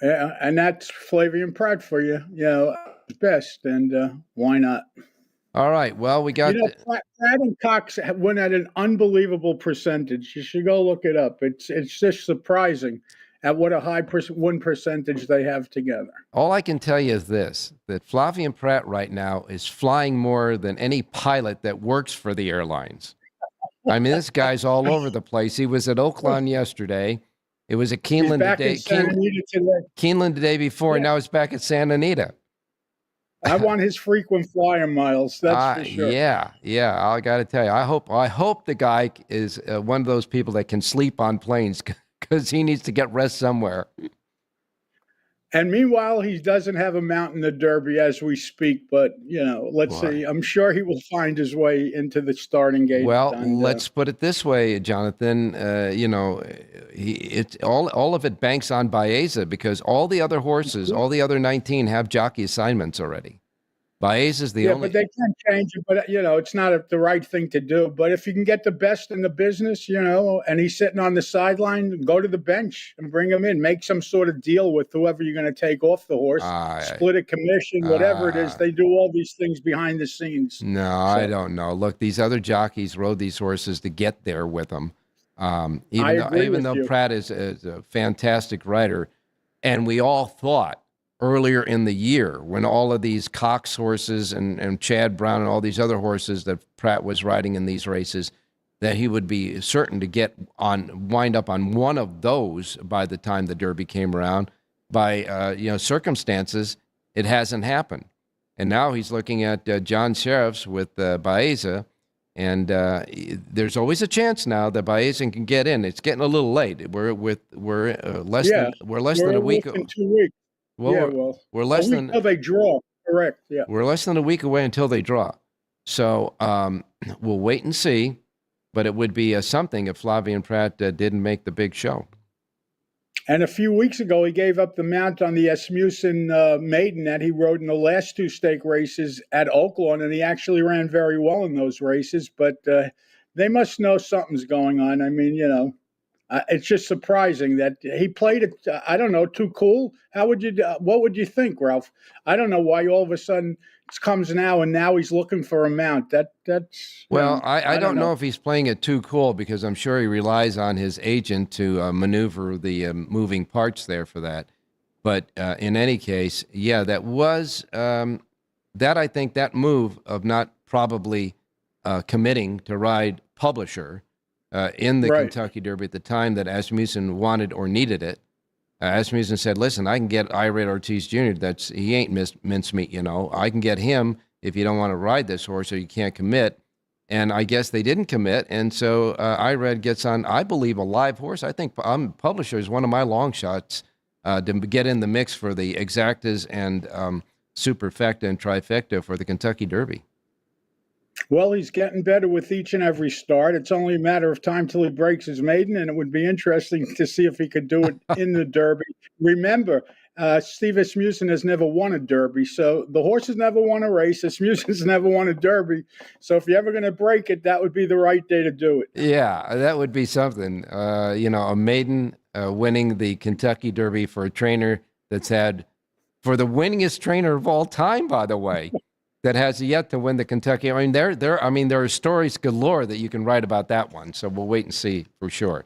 Yeah, and that's Flavian Pratt for you. Best. And why not?
All right. Well, we got.
Pratt and Cox win at an unbelievable percentage. You should go look it up. It's just surprising at what a high win percentage they have together.
All I can tell you is this: that Flavien Prat right now is flying more than any pilot that works for the airlines. I mean, this guy's all over the place. He was at Oakland yesterday. It was at Keeneland today. Keeneland the day before, and now he's back at Santa Anita.
I want his frequent flyer miles. That's for sure.
Yeah. I got to tell you, I hope the guy is one of those people that can sleep on planes because he needs to get rest somewhere.
And meanwhile, he doesn't have a mount in the Derby as we speak. But let's see. I'm sure he will find his way into the starting gate.
Well, let's put it this way, Jonathan. It's all of it banks on Baeza because all the other horses, all the other 19 have jockey assignments already. Baeza's the only.
Yeah, but they can change it. But it's not the right thing to do. But if you can get the best in the business, and he's sitting on the sideline, go to the bench and bring him in. Make some sort of deal with whoever you're going to take off the horse. Split a commission, whatever it is. They do all these things behind the scenes.
No, I don't know. Look, these other jockeys rode these horses to get there with them. Even though Pratt is a fantastic rider, and we all thought earlier in the year when all of these Cox horses and Chad Brown and all these other horses that Pratt was riding in these races, that he would be certain to wind up on one of those by the time the Derby came around. By circumstances, it hasn't happened, and now he's looking at John Sheriff's with Baeza, and there's always a chance now that Baeza can get in. It's getting a little late. We're less than a week.
In 2 weeks.
We're less than
until they draw. Correct. Yeah.
We're less than a week away until they draw. So we'll wait and see. But it would be something if Flavien Prat didn't make the big show.
And a few weeks ago, he gave up the mount on the Asmussen maiden that he rode in the last two stake races at Oakland, and he actually ran very well in those races. But they must know something's going on. I mean, it's just surprising that he played it. I don't know, too cool. What would you think, Ralph? I don't know why all of a sudden it comes now, and now he's looking for a mount. That's
well, I don't know if he's playing it too cool because I'm sure he relies on his agent to maneuver the moving parts there for that. But in any case, that was I think that move of not probably committing to ride Publisher in the Kentucky Derby at the time that Asmussen wanted or needed it. Asmussen said, listen, I can get Irad Ortiz Jr. He ain't mincemeat, I can get him if you don't want to ride this horse or you can't commit. And I guess they didn't commit. And so Irad gets on, I believe, a live horse. I think Publisher is one of my long shots to get in the mix for the Exactas and Superfecta and Trifecta for the Kentucky Derby.
Well, he's getting better with each and every start. It's only a matter of time till he breaks his maiden, and it would be interesting to see if he could do it in the Derby. Remember, Steve Asmussen has never won a Derby, so the horses never won a race. Asmussen's never won a Derby. So if you're ever going to break it, that would be the right day to do it.
Yeah, that would be something. A maiden winning the Kentucky Derby for a trainer that's had, for the winningest trainer of all time, by the way. That has yet to win the Kentucky. I mean, there are stories galore that you can write about that one. So we'll wait and see for sure.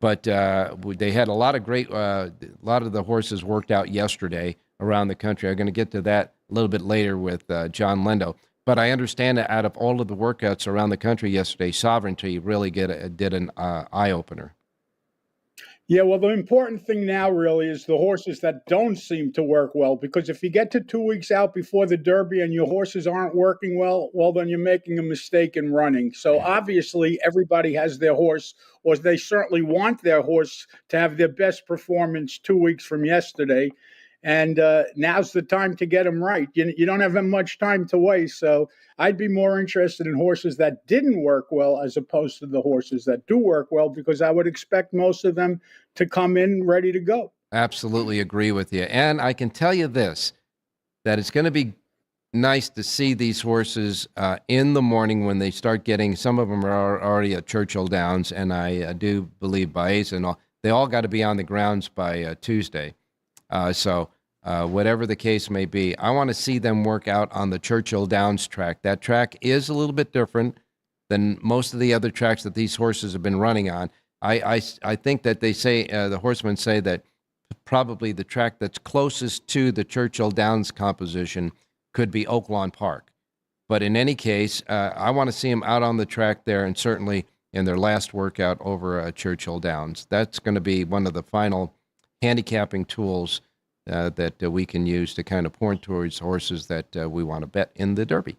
But they had a lot of lot of the horses worked out yesterday around the country. I'm going to get to that a little bit later with John Lindo. But I understand that out of all of the workouts around the country yesterday, Sovereignty really did an eye opener.
Yeah, well, the important thing now really is the horses that don't seem to work well, because if you get to 2 weeks out before the Derby and your horses aren't working well, then you're making a mistake in running. So obviously everybody has their horse, or they certainly want their horse to have their best performance 2 weeks from yesterday. And now's the time to get them right. You don't have much time to waste. So I'd be more interested in horses that didn't work well as opposed to the horses that do work well, because I would expect most of them to come in ready to go.
Absolutely agree with you. And I can tell you this, that it's going to be nice to see these horses in the morning when they start getting, some of them are already at Churchill Downs, and I do believe Baeza and all, they all got to be on the grounds by Tuesday. So whatever the case may be. I want to see them work out on the Churchill Downs track. That track is a little bit different than most of the other tracks that these horses have been running on. I think that they say, the horsemen say that probably the track that's closest to the Churchill Downs composition could be Oaklawn Park. But in any case, I want to see them out on the track there, and certainly in their last workout over Churchill Downs. That's going to be one of the final handicapping tools that we can use to kind of point towards horses that we want to bet in the Derby.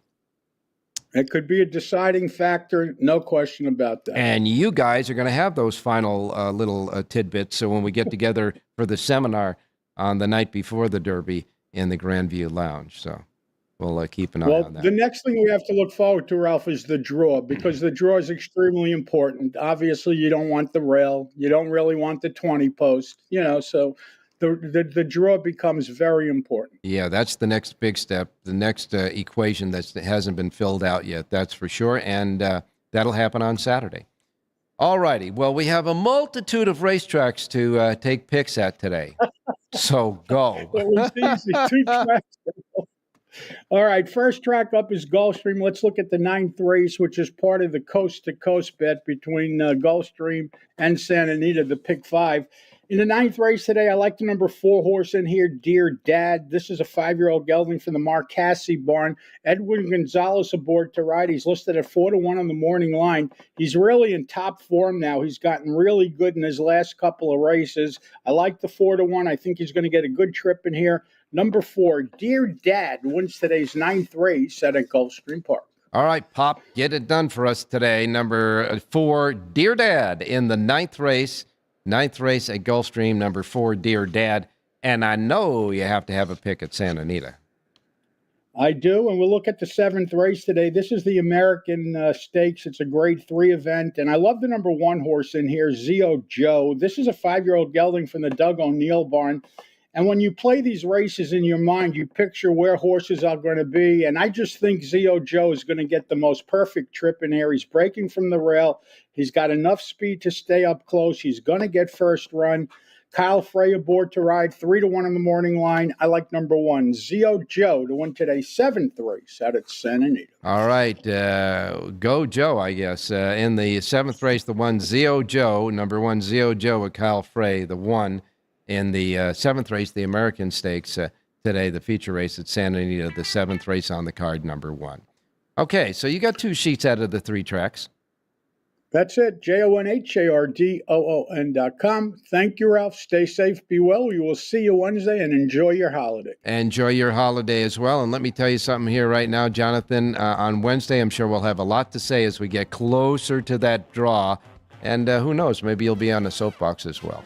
It could be a deciding factor, no question about that.
And you guys are going to have those final little tidbits. So when we get together for the seminar on the night before the Derby in the Grandview Lounge. So we'll keep an eye on that.
The next thing we have to look forward to, Ralph, is the draw, because the draw is extremely important. Obviously, you don't want the rail. You don't really want the 20 post, so the draw becomes very important.
Yeah, that's the next big step, the next equation that hasn't been filled out yet, that's for sure, and that'll happen on Saturday. All righty. Well, we have a multitude of racetracks to take picks at today, so go.
It was easy. 2 tracks. All right, first track up is Gulfstream. Let's look at the 9th race, which is part of the coast-to-coast bet between Gulfstream and Santa Anita, the pick 5. In the 9th race today, I like the number 4 horse in here, Dear Dad. This is a 5-year-old gelding from the Marcassi barn. Edwin Gonzalez aboard to ride. He's listed at 4-1 on the morning line. He's really in top form now. He's gotten really good in his last couple of races. I like the 4-1. I think he's going to get a good trip in here. Number 4, Dear Dad, wins today's 9th race at Gulfstream Park.
All right, Pop, get it done for us today. Number 4, Dear Dad, in the 9th race. 9th race at Gulfstream, number 4, Dear Dad. And I know you have to have a pick at Santa Anita.
I do, and we'll look at the 7th race today. This is the American Stakes. It's a grade 3 event, and I love the number 1 horse in here, Zio Joe. This is a 5-year-old gelding from the Doug O'Neill barn. And when you play these races in your mind, you picture where horses are going to be. And I just think Zio Joe is going to get the most perfect trip in here. He's breaking from the rail. He's got enough speed to stay up close. He's going to get first run. Kyle Frey aboard to ride, 3-1 on the morning line. I like number 1, Zio Joe, to win today's 7th race out at Santa Anita.
All right, go Joe, I guess. In the 7th race, the 1, Zio Joe, number 1, Zio Joe with Kyle Frey, the 1. In the 7th race, the American Stakes, today, the feature race at Santa Anita, the 7th race on the card, number 1. Okay, so you got 2 sheets out of the 3 tracks.
That's it. JONHARDOON.com. Thank you, Ralph. Stay safe. Be well. We will see you Wednesday, and enjoy your holiday.
Enjoy your holiday as well. And let me tell you something here right now, Jonathan. On Wednesday, I'm sure we'll have a lot to say as we get closer to that draw. And who knows, maybe you'll be on a soapbox as well.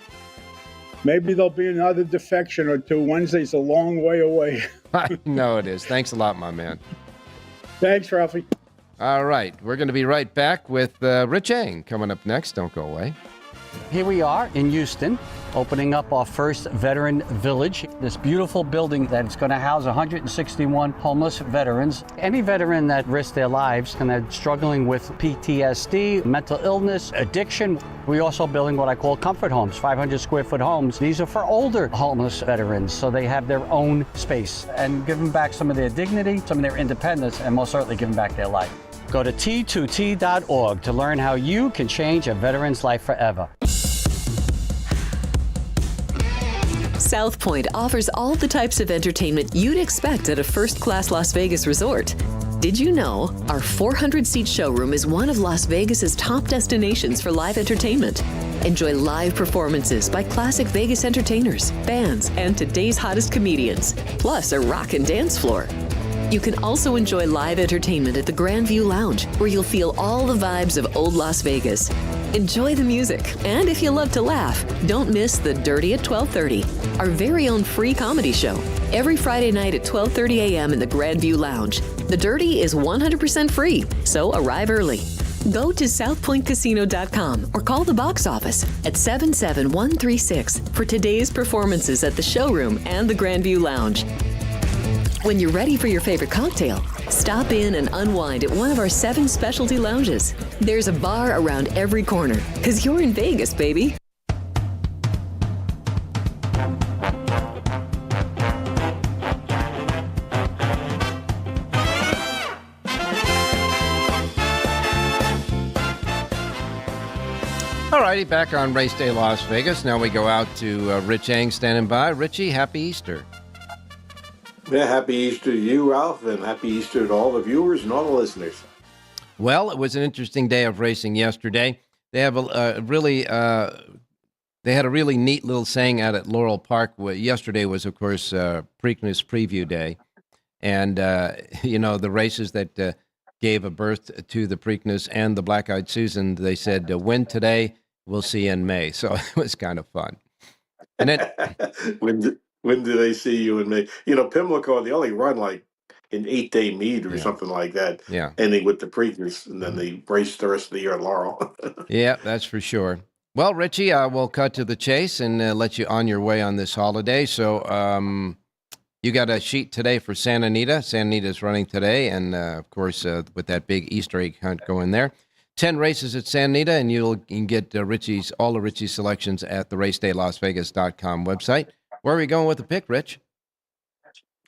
Maybe there'll be another defection or 2. Wednesday's a long way away.
I know it is. Thanks a lot, my man.
Thanks, Ralphie.
All right. We're going to be right back with Rich Eng coming up next. Don't go away.
Here we are in Houston, opening up our first veteran village. This beautiful building that's going to house 161 homeless veterans. Any veteran that risked their lives and are struggling with PTSD, mental illness, addiction. We're also building what I call comfort homes, 500 square foot homes. These are for older homeless veterans, so they have their own space, and give them back some of their dignity, some of their independence, and most certainly give them back their life. Go to T2T.org to learn how you can change a veteran's life forever.
South Point offers all the types of entertainment you'd expect at a first-class Las Vegas resort. Did you know our 400-seat showroom is one of Las Vegas's top destinations for live entertainment? Enjoy live performances by classic Vegas entertainers, bands, and today's hottest comedians, plus a rock and dance floor. You can also enjoy live entertainment at the Grandview Lounge, where you'll feel all the vibes of old Las Vegas. Enjoy the music, and if you love to laugh, don't miss The Dirty at 12:30, our very own free comedy show, every Friday night at 12:30 a.m. in the Grandview Lounge. The Dirty is 100% free, so arrive early. Go to southpointcasino.com or call the box office at 77136 for today's performances at the showroom and the Grandview Lounge. When you're ready for your favorite cocktail, stop in and unwind at one of our 7 specialty lounges. There's a bar around every corner, because you're in Vegas, baby.
righty, back on Race Day Las Vegas. Now we go out to Rich Ang standing by. Richie, happy Easter.
Yeah, happy Easter to you, Ralph, and happy Easter to all the viewers and all the listeners.
Well, it was an interesting day of racing yesterday. They have they had a really neat little saying out at Laurel Park. Yesterday was, of course, Preakness Preview Day. And, the races that gave a birth to the Preakness and the Black-Eyed Susan, they said, win today, we'll see you in May. So it was kind of fun. And then
when do they see you in May? Pimlico, they only run like an 8-day meet or something like that.
Yeah.
Ending with the Preakness, and then they race the rest of the year at Laurel.
Yeah, that's for sure. Well, Richie, we'll cut to the chase and let you on your way on this holiday. So you got a sheet today for Santa Anita. Santa Anita is running today, and, of course, with that big Easter egg hunt going there. 10 races at Santa Anita, and you can get all of Richie's selections at the racedaylasvegas.com website. Where are we going with the pick, Rich?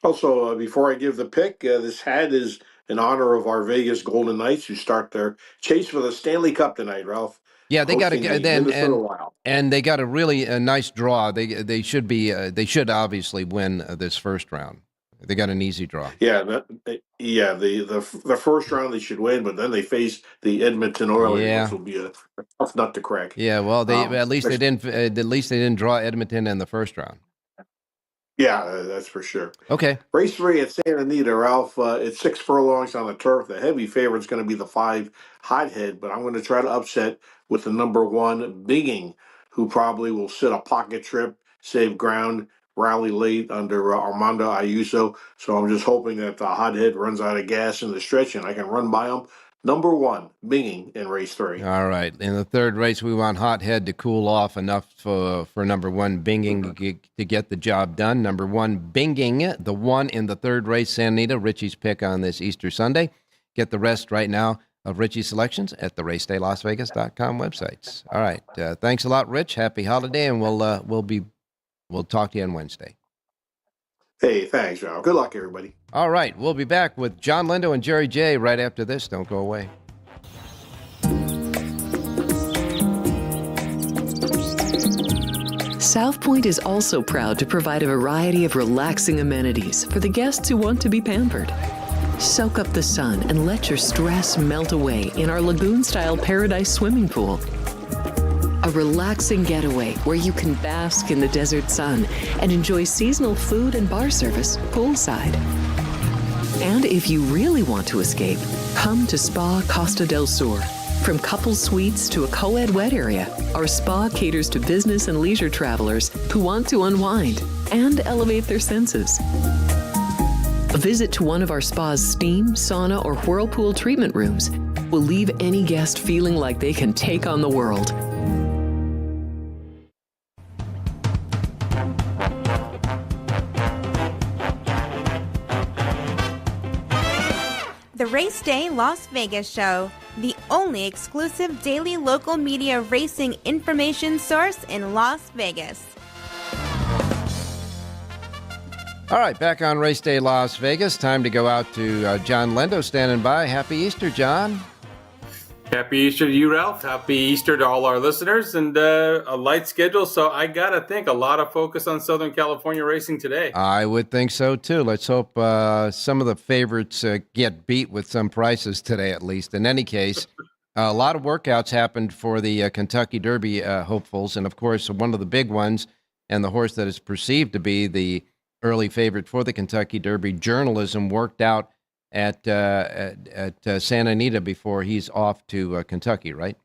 Also, before I give the pick, this hat is in honor of our Vegas Golden Knights, who start their chase for the Stanley Cup tonight, Ralph.
Yeah, they got
and
they got a really nice draw. They should obviously win this first round. They got an easy draw.
Yeah, the first round they should win, but then they face the Edmonton Oilers, which will be a tough nut to crack.
Yeah, well, at least they didn't draw Edmonton in the first round.
Yeah, that's for sure.
Okay.
Race 3 at Santa Anita, Ralph. It's 6 furlongs on the turf. The heavy favorite's going to be the 5 Hothead, but I'm going to try to upset with the number 1 Bigging, who probably will sit a pocket trip, save ground, rally late under Armando Ayuso. So I'm just hoping that the Hothead runs out of gas in the stretch and I can run by him. Number 1, Binging in race 3.
All right. In the third race, we want Hothead to cool off enough for number 1, Binging, to get the job done. Number 1, Binging, the 1 in the third race, Santa Anita, Richie's pick on this Easter Sunday. Get the rest right now of Richie's selections at the racedaylasvegas.com websites. All right. Thanks a lot, Rich. Happy holiday, and we'll talk to you on Wednesday.
Hey, thanks, Ralph. Good luck, everybody.
All right, we'll be back with John Lindo and Jerry J right after this. Don't go away.
South Point is also proud to provide a variety of relaxing amenities for the guests who want to be pampered. Soak up the sun and let your stress melt away in our lagoon-style Paradise swimming pool. A relaxing getaway where you can bask in the desert sun and enjoy seasonal food and bar service poolside. And if you really want to escape, come to Spa Costa del Sur. From couple suites to a co-ed wet area, our spa caters to business and leisure travelers who want to unwind and elevate their senses. A visit to one of our spa's steam, sauna, or whirlpool treatment rooms will leave any guest feeling like they can take on the world.
The Race Day Las Vegas Show, the only exclusive daily local media racing information source in Las Vegas.
All right, back on Race Day Las Vegas. Time to go out to John Lindo standing by. Happy Easter, John.
Happy Easter to you, Ralph. Happy Easter to all our listeners, and a light schedule. So I got to think a lot of focus on Southern California racing today.
I would think so, too. Let's hope some of the favorites get beat with some prices today, at least. In any case, a lot of workouts happened for the Kentucky Derby hopefuls. And, of course, one of the big ones, and the horse that is perceived to be the early favorite for the Kentucky Derby, Journalism, worked out at Santa Anita before he's off to Kentucky, right?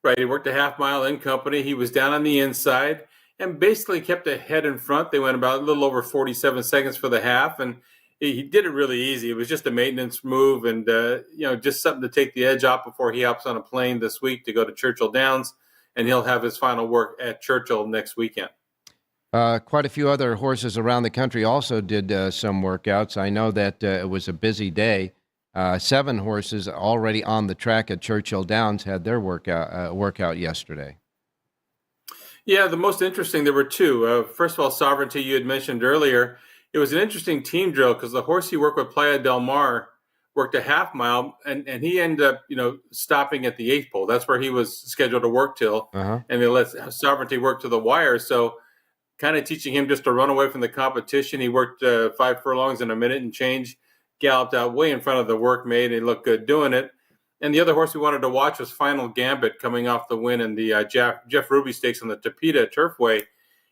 Right. He worked a half mile in company. He was down on the inside and basically kept a head in front. They went about a little over 47 seconds for the half, and he did it really easy. It was just a maintenance move and, just something to take the edge off before he hops on a plane this week to go to Churchill Downs, and he'll have his final work at Churchill next weekend.
Quite a few other horses around the country also did some workouts. I know that it was a busy day. 7 horses already on the track at Churchill Downs had their workout yesterday.
Yeah, the most interesting, there were 2. First of all, Sovereignty, you had mentioned earlier. It was an interesting team drill because the horse he worked with, Playa del Mar, worked a half mile, and he ended up, stopping at the 8th pole. That's where he was scheduled to work till, and they let Sovereignty work to the wire. So kind of teaching him just to run away from the competition. He worked 5 furlongs in a minute and change, galloped out way in front of the workmate, and he looked good doing it. And the other horse we wanted to watch was Final Gambit, coming off the win in the Jeff Ruby Stakes on the Tapeta Turfway.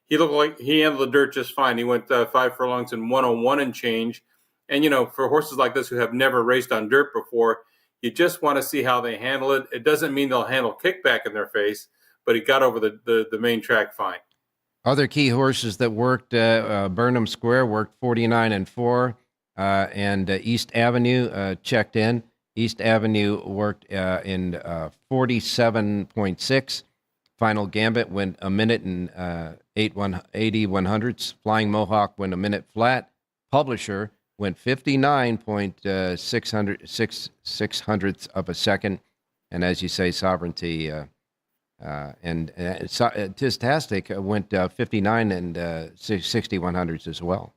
He looked like he handled the dirt just fine. He went 5 furlongs in 101 and change. And, for horses like this who have never raced on dirt before, you just want to see how they handle it. It doesn't mean they'll handle kickback in their face, but he got over the main track fine.
Other key horses that worked, Burnham Square worked 49 and 4, and East Avenue checked in. East Avenue worked in 47.6. Final Gambit went a minute and 80 100ths. Flying Mohawk went a minute flat. Publisher went 59.6 of a second. And as you say, Sovereignty and Tistastic went 59 and 60 100ths as well.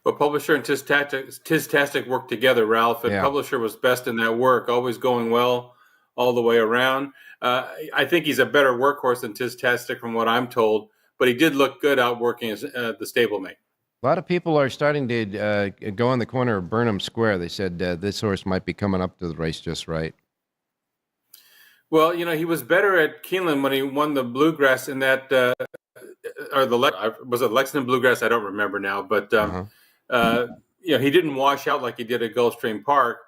Well, Publisher and Tistastic worked together, Ralph, and Publisher was best in that work, always going well all the way around. I think he's a better workhorse than Tistastic from what I'm told, but he did look good out working as the stablemate.
A lot of people are starting to go in the corner of Burnham Square. They said this horse might be coming up to the race just right.
Well, he was better at Keeneland when he won the Bluegrass in that, was it Lexington Bluegrass? I don't remember now, but he didn't wash out like he did at Gulfstream Park,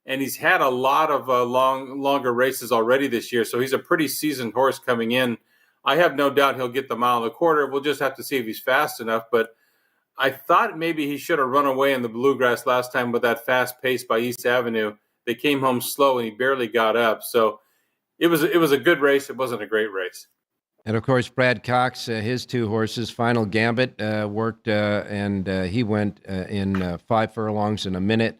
and he's had a lot of longer races already this year, so he's a pretty seasoned horse coming in. I have no doubt he'll get the mile and a quarter. We'll just have to see if he's fast enough, but I thought maybe he should have run away in the Bluegrass last time with that fast pace by East Avenue. They came home slow, and he barely got up, so it was a good race. It wasn't a great race.
And, of course, Brad Cox, his 2 horses, Final Gambit, worked, and he went in 5 furlongs in a minute,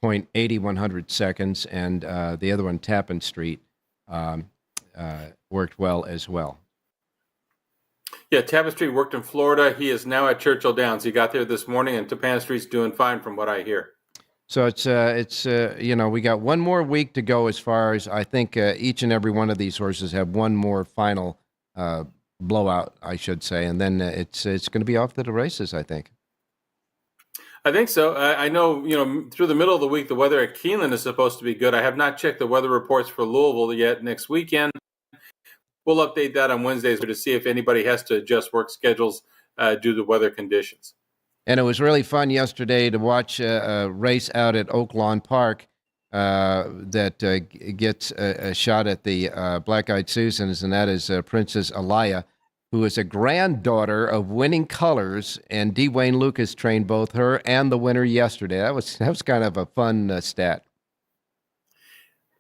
0.80 100 seconds, and the other one, Tappan Street, worked well as well.
Yeah, Tappan Street worked in Florida. He is now at Churchill Downs. He got there this morning, and Tappan Street's doing fine from what I hear.
So it's we got one more week to go as far as I think each and every one of these horses have one more final blowout, I should say, and then it's going to be off to the races, I think.
I think so. I know, through the middle of the week, the weather at Keeneland is supposed to be good. I have not checked the weather reports for Louisville yet next weekend. We'll update that on Wednesdays to see if anybody has to adjust work schedules due to weather conditions.
And it was really fun yesterday to watch a race out at Oaklawn Park that gets a shot at the Black-Eyed Susans, and that is Princess Alaya, who is a granddaughter of Winning Colors, and D. Wayne Lucas trained both her and the winner yesterday. That was kind of a fun stat.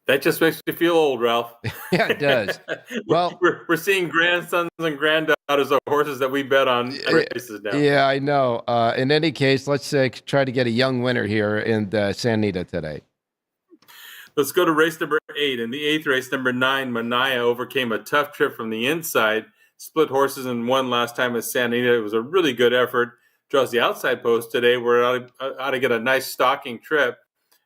That just makes me feel old, Ralph.
Yeah, it does. Well,
we're seeing grandsons and granddaughters of horses that we bet on races now.
Yeah, I know. In any case, let's try to get a young winner here in San Anita today.
Let's go to race number 8. In the 8th race, number 9, Manaya overcame a tough trip from the inside. Split horses and won last time at San Anita. It was a really good effort. Draws the outside post today. We're out to get a nice stalking trip.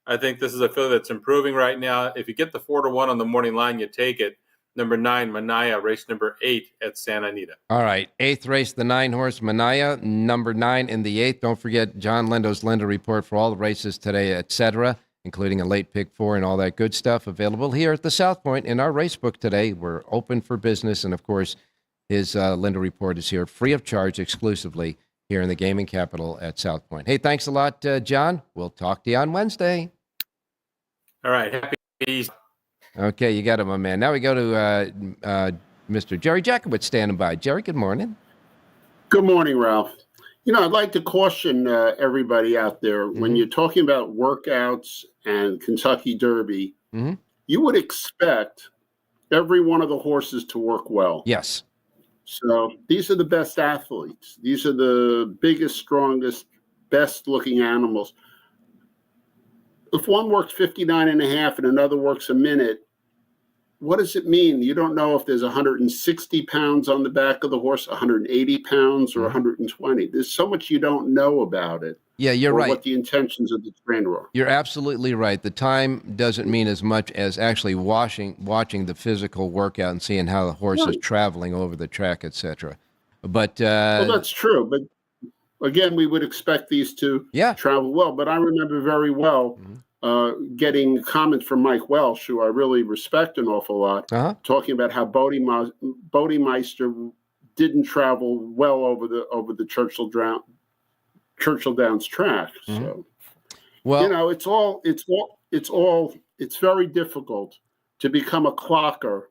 I think this is a filly that's improving right now. If you get the 4-1 on the morning line, you take it. Number 9, Manaya, race number 8 at Santa Anita.
All right, 8th race, the 9-horse Manaya, number 9 in the 8th. Don't forget John Lindo's Lindo report for all the races today, etc., including a late pick 4 and all that good stuff available here at the South Point in our race book today. We're open for business, and of course, his Lindo report is here free of charge exclusively here in the gaming capital at South Point. Hey, thanks a lot, John. We'll talk to you on Wednesday.
All right. Happy Easter.
Okay, you got it, my man. Now we go to Mr. Jerry Jacovitz standing by. Jerry, good morning.
Good morning, Ralph. I'd like to caution everybody out there, when you're talking about workouts and Kentucky Derby, you would expect every one of the horses to work well.
Yes.
So these are the best athletes. These are the biggest, strongest, best-looking animals. If one works 59 and a half and another works a minute, what does it mean? You don't know if there's 160 pounds on the back of the horse, 180 pounds, or 120. There's so much you don't know about it.
Yeah, you're right.
What the intentions of the trainer are.
You're absolutely right. The time doesn't mean as much as actually watching the physical workout and seeing how the horse is traveling over the track, etc. But
well, that's true. But again, we would expect these to travel well. But I remember very well getting comments from Mike Welsh, who I really respect an awful lot, talking about how Bodemeister didn't travel well over the Churchill Downs track. So,
well,
you know, it's very difficult to become a clocker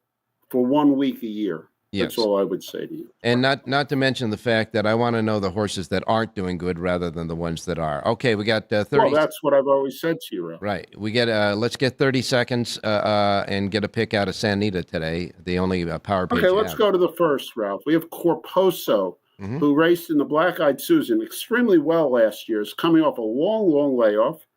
for 1 week a year.
Yes.
That's all I would say to you.
And not to mention the fact that I want to know the horses that aren't doing good rather than the ones that are. Okay, we got 30.
Well, that's what I've always said to you, Ralph.
Right. We get let's get 30 seconds and get a pick out of Santa Anita today, the only power page.
Okay, let's go to the first, Ralph. We have Corposo, who raced in the Black-Eyed Susan extremely well last year. Is coming off a long layoff.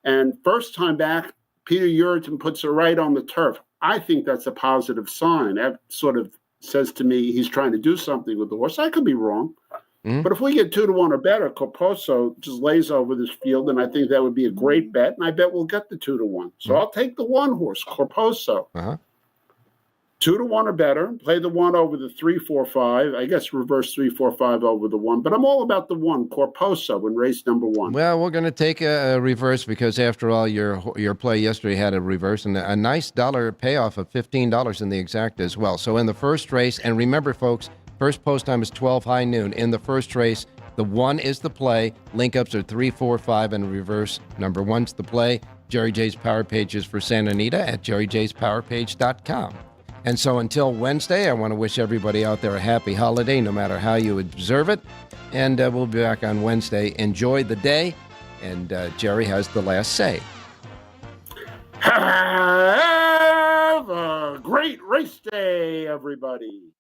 And first time back, Peter Uriton puts her right on the turf. I think that's a positive sign. That sort of says to me he's trying to do something with the horse. I could be wrong. But if we get 2-1 or better, Corposo just lays over this field, and I think that would be a great bet, and I bet we'll get the 2-1. So I'll take the 1 horse, Corposo. 2-1 or better. Play the 1 over the 3-4-5. I guess reverse 3-4-5 over the 1. But I'm all about the 1, Corposo, in race number 1.
Well, we're going to take a reverse because, after all, your play yesterday had a reverse and a nice dollar payoff of $15 in the exact as well. So in the first race, and remember, folks, first post time is 12 high noon. In the first race, the 1 is the play. Link-ups are 3-4-5 and reverse. Number 1's the play. Jerry J's Power Page is for Santa Anita at jerryjspowerpage.com. And so until Wednesday, I want to wish everybody out there a happy holiday, no matter how you observe it. And we'll be back on Wednesday. Enjoy the day. And Jerry has the last say.
Have a great race day, everybody.